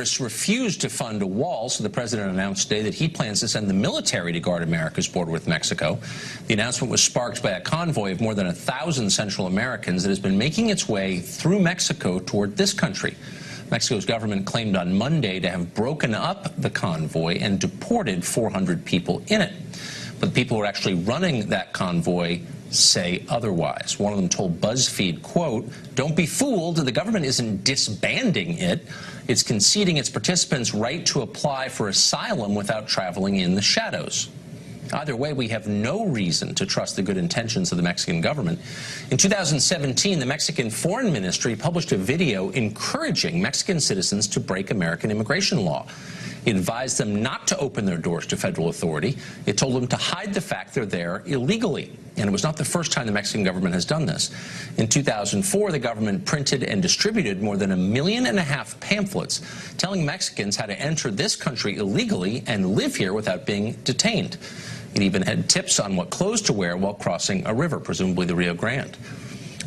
Congress refused to fund a wall, so the president announced today that he plans to send the military to guard America's border with Mexico. The announcement was sparked by a convoy of more than 1,000 Central Americans that has been making its way through Mexico toward this country. Mexico's government claimed on Monday to have broken up the convoy and deported 400 people in it. But the people who are actually running that convoy say otherwise. One of them told BuzzFeed, quote, "Don't be fooled, the government isn't disbanding it. It's conceding its participants' right to apply for asylum without traveling in the shadows." Either way, we have no reason to trust the good intentions of the Mexican government. In 2017, the Mexican Foreign Ministry published a video encouraging Mexican citizens to break American immigration law. It advised them not to open their doors to federal authority. It told them to hide the fact they're there illegally. And it was not the first time the Mexican government has done this. In 2004, the government printed and distributed more than 1.5 million pamphlets telling Mexicans how to enter this country illegally and live here without being detained. It even had tips on what clothes to wear while crossing a river, presumably the Rio Grande.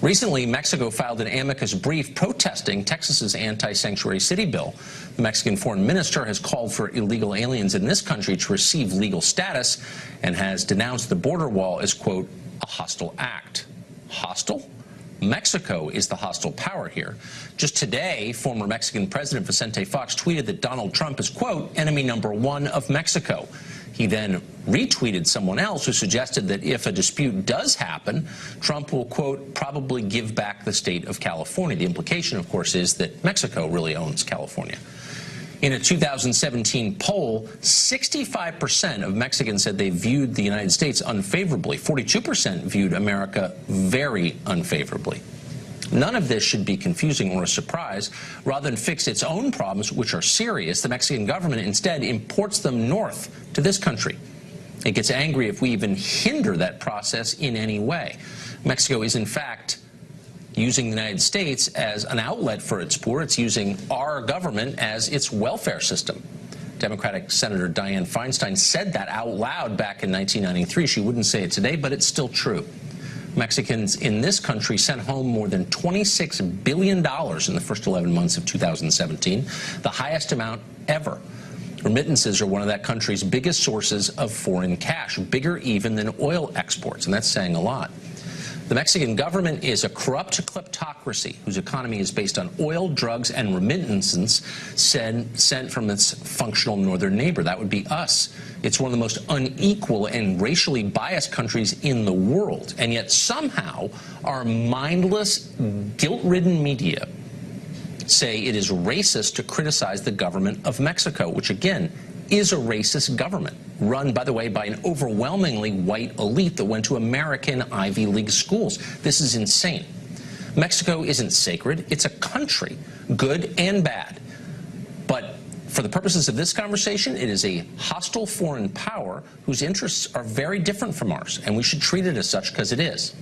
Recently, Mexico filed an amicus brief protesting Texas's anti-sanctuary city bill. The Mexican foreign minister has called for illegal aliens in this country to receive legal status and has denounced the border wall as, quote, a hostile act. Hostile? Mexico is the hostile power here. Just today, former Mexican President Vicente Fox tweeted that Donald Trump is, quote, enemy #1 of Mexico. He then retweeted someone else who suggested that if a dispute does happen, Trump will, quote, probably give back the state of California. The implication, of course, is that Mexico really owns California. In a 2017 poll, 65% of Mexicans said they viewed the United States unfavorably. 42% viewed America very unfavorably. None of this should be confusing or a surprise. Rather than fix its own problems, which are serious, the Mexican government instead imports them north to this country. It gets angry if we even hinder that process in any way. Mexico is, in fact, using the United States as an outlet for its poor. It's using our government as its welfare system. Democratic Senator Dianne Feinstein said that out loud back in 1993. She wouldn't say it today, but it's still true. Mexicans in this country sent home more than $26 billion in the first 11 months of 2017, the highest amount ever. Remittances are one of that country's biggest sources of foreign cash, bigger even than oil exports, and that's saying a lot. The Mexican government is a corrupt kleptocracy whose economy is based on oil, drugs, and remittances sent from its functional northern neighbor. That would be us. It's one of the most unequal and racially biased countries in the world. And yet somehow our mindless, guilt-ridden media say it is racist to criticize the government of Mexico, which again is a racist government, run, by the way, by an overwhelmingly white elite that went to American Ivy League schools. This is insane. Mexico isn't sacred. It's a country, good and bad. But for the purposes of this conversation, it is a hostile foreign power whose interests are very different from ours, and we should treat it as such because it is.